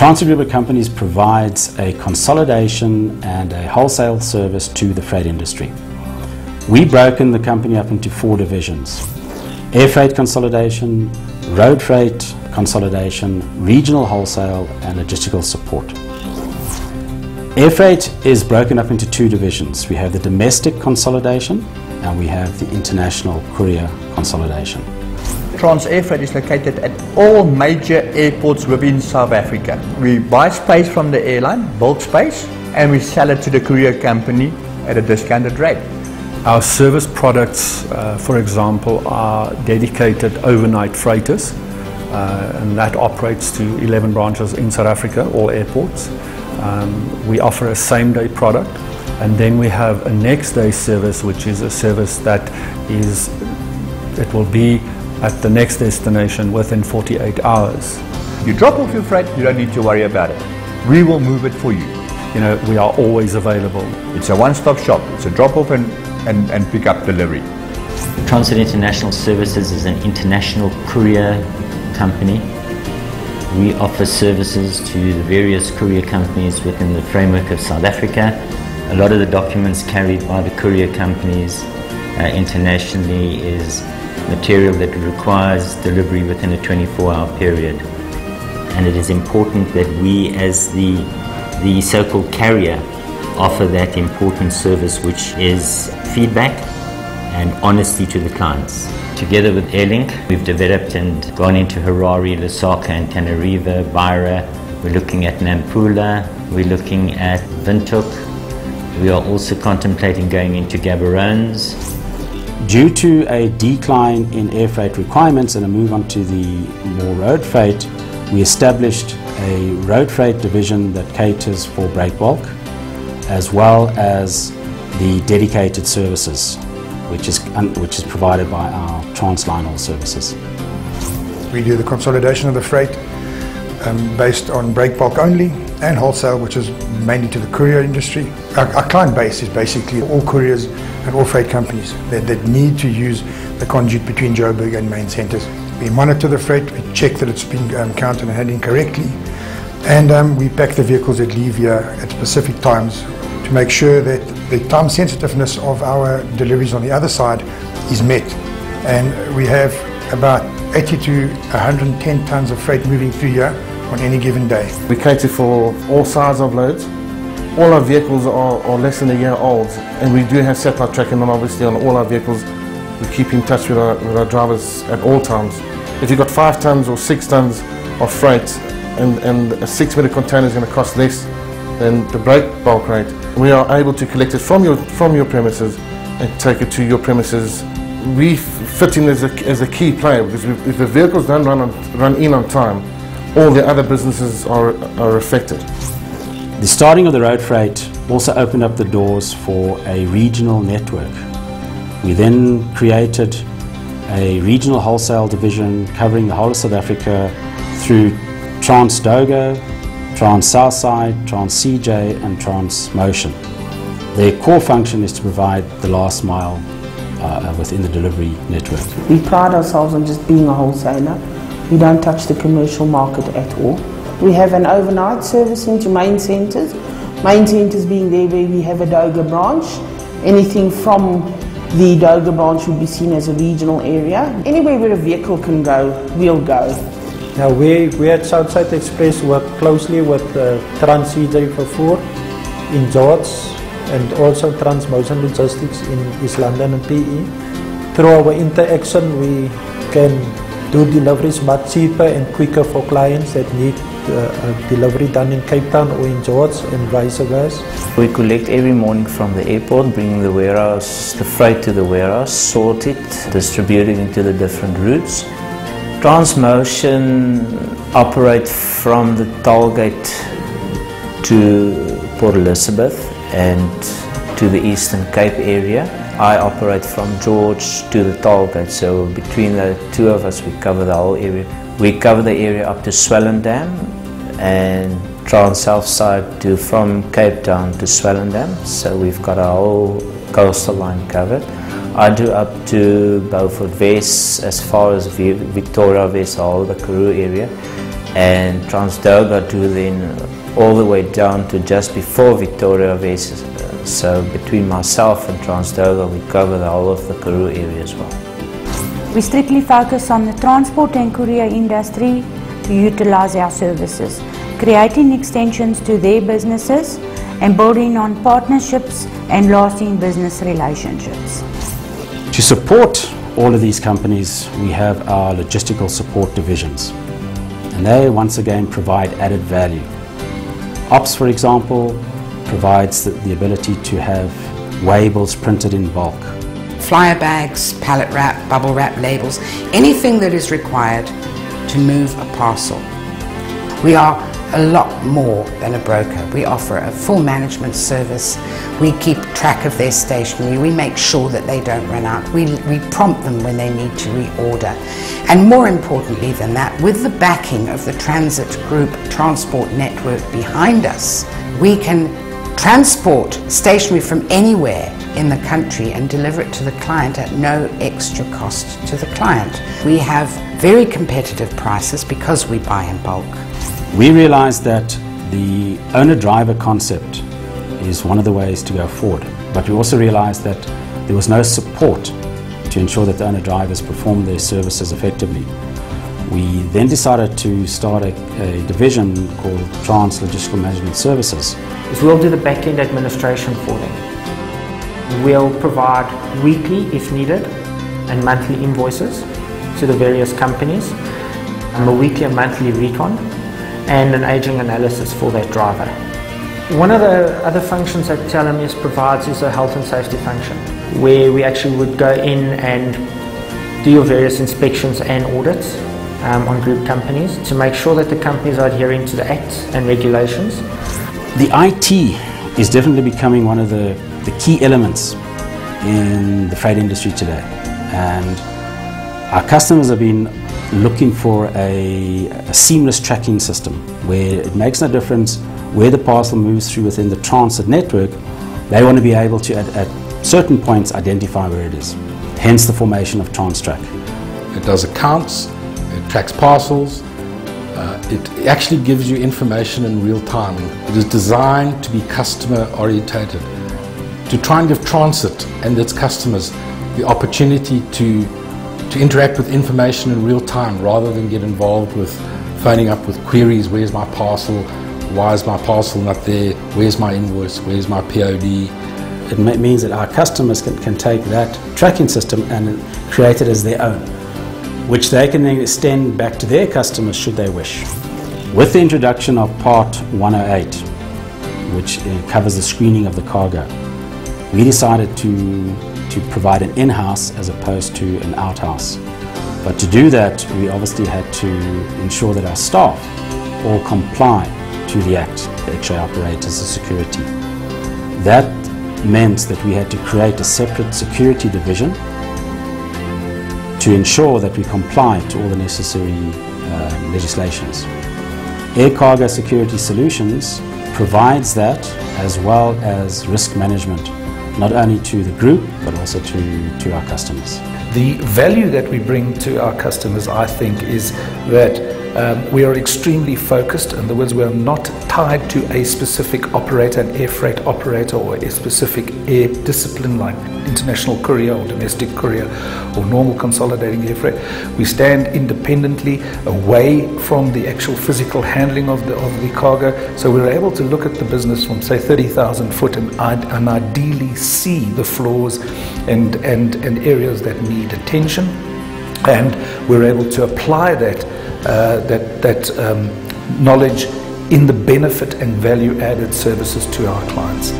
Transfer Group of Companies provides a consolidation and a wholesale service to the freight industry. We've broken the company up into 4 divisions: air freight consolidation, road freight consolidation, regional wholesale, and logistical support. Air freight is broken up into 2 divisions. We have the domestic consolidation and we have the international courier consolidation. Trans Air Freight is located at all major airports within South Africa. We buy space from the airline, bulk space, and we sell it to the courier company at a discounted rate. Our service products, for example, are dedicated overnight freighters, and that operates to 11 branches in South Africa, all airports. We offer a same-day product, and then we have a next-day service, which is a service that it will be at the next destination within 48 hours. You drop off your freight, you don't need to worry about it. We will move it for you. You know, we are always available. It's a one-stop shop. It's a drop-off and pick-up delivery. Transnet International Services is an international courier company. We offer services to the various courier companies within the framework of South Africa. A lot of the documents carried by the courier companies internationally is material that requires delivery within a 24-hour period. And it is important that we, as the so-called carrier, offer that important service, which is feedback and honesty to the clients. Together with Airlink, we've developed and gone into Harare, Lusaka and Tenerife, Beira. We're looking at Nampula, we're looking at Windhoek. We are also contemplating going into Gaborone. Due to a decline in air freight requirements and a move on to the more road freight, we established a road freight division that caters for break bulk, as well as the dedicated services, which is provided by our Transline All services. We do the consolidation of the freight based on break bulk only, and wholesale, which is mainly to the courier industry. Our client base is basically all couriers and all freight companies that need to use the conduit between Joburg and main centres. We monitor the freight, we check that it's been counted and handled correctly, and we pack the vehicles that leave here at specific times to make sure that the time sensitiveness of our deliveries on the other side is met. And we have about 80 to 110 tons of freight moving through here on any given day. We cater for all sizes of loads. All our vehicles are less than a year old, and we do have satellite tracking on, obviously, on all our vehicles. We keep in touch with our drivers at all times. If you've got 5 tons or 6 tons of freight and a 6-metre container is going to cost less than the break bulk rate, we are able to collect it from your premises and take it to your premises. We fit in as a key player, because if the vehicles don't run in on time, all the other businesses are affected. The starting of the road freight also opened up the doors for a regional network. We then created a regional wholesale division covering the whole of South Africa through Trans Dogo, Trans Southside, Trans CJ and Trans Motion. Their core function is to provide the last mile within the delivery network. We pride ourselves on just being a wholesaler. We don't touch the commercial market at all. We have an overnight service into main centres. Main centres being there where we have a Doga branch. Anything from the Doga branch would be seen as a regional area. Anywhere where a vehicle can go, we'll go. Now we at Southside Express work closely with Trans CJ Vervoer in George and also Transmotion Logistics in East London and PE. Through our interaction, we can do deliveries much cheaper and quicker for clients that need delivery done in Cape Town or in George and vice versa. We collect every morning from the airport, bring the freight to the warehouse, sort it, distribute it into the different routes. Transmotion operate from the tollgate to Port Elizabeth and to the Eastern Cape area. I operate from George to the tollgate, so between the two of us we cover the whole area. We cover the area up to Swellendam and Trans Southside from Cape Town to Swellendam, so we've got a whole coastal line covered. I do up to Beaufort West, as far as Victoria West, all the Karoo area. and Transdoga to then all the way down to just before Victoria West. So between myself and Transdoga, we cover the whole of the Karoo area as well. We strictly focus on the transport and courier industry to utilize our services, creating extensions to their businesses and building on partnerships and lasting business relationships. To support all of these companies, we have our logistical support divisions, and they once again provide added value. Ops, for example, provides the ability to have wayables printed in bulk. Flyer bags, pallet wrap, bubble wrap labels, anything that is required to move a parcel. We are a lot more than a broker. We offer a full management service. We keep track of their stationery. We make sure that they don't run out. We prompt them when they need to reorder. And more importantly than that, with the backing of the Transit Group transport network behind us, we can transport stationery from anywhere in the country and deliver it to the client at no extra cost to the client. We have very competitive prices because we buy in bulk. We realized that the owner-driver concept is one of the ways to go forward, but we also realized that there was no support to ensure that the owner-drivers perform their services effectively. We then decided to start a division called Trans Logistical Management Services. We'll do the back-end administration for them. We'll provide weekly, if needed, and monthly invoices to the various companies, a weekly and monthly recon, and an aging analysis for that driver. One of the other functions that TLMS provides is a health and safety function, where we actually would go in and do your various inspections and audits on group companies to make sure that the companies are adhering to the acts and regulations. The IT is definitely becoming one of the key elements in the freight industry today, and our customers have been looking for a seamless tracking system where it makes no difference where the parcel moves through within the transit network. They want to be able to at certain points identify where it is, hence the formation of TransTrack. It does accounts, it tracks parcels, it actually gives you information in real time. It is designed to be customer orientated, to try and give transit and its customers the opportunity to interact with information in real time rather than get involved with phoning up with queries. Where's my parcel? Why is my parcel not there? Where's my invoice? Where's my POD? It means that our customers can take that tracking system and create it as their own, which they can then extend back to their customers should they wish. With the introduction of Part 108, which covers the screening of the cargo, we decided to provide an in-house as opposed to an out-house. But to do that, we obviously had to ensure that our staff all comply to the Act, the X-ray operators, the security. That meant that we had to create a separate security division to ensure that we comply to all the necessary legislations. Air Cargo Security Solutions provides that, as well as risk management, not only to the group but also to our customers. The value that we bring to our customers, I think, is that we are extremely focused. In other words, we are not tied to a specific operator, an air freight operator, or a specific air discipline like international courier or domestic courier or normal consolidating air freight. We stand independently away from the actual physical handling of the cargo, so we're able to look at the business from, say, 30,000 foot and ideally see the flaws and areas that need attention, and we're able to apply that knowledge in the benefit and value added services to our clients.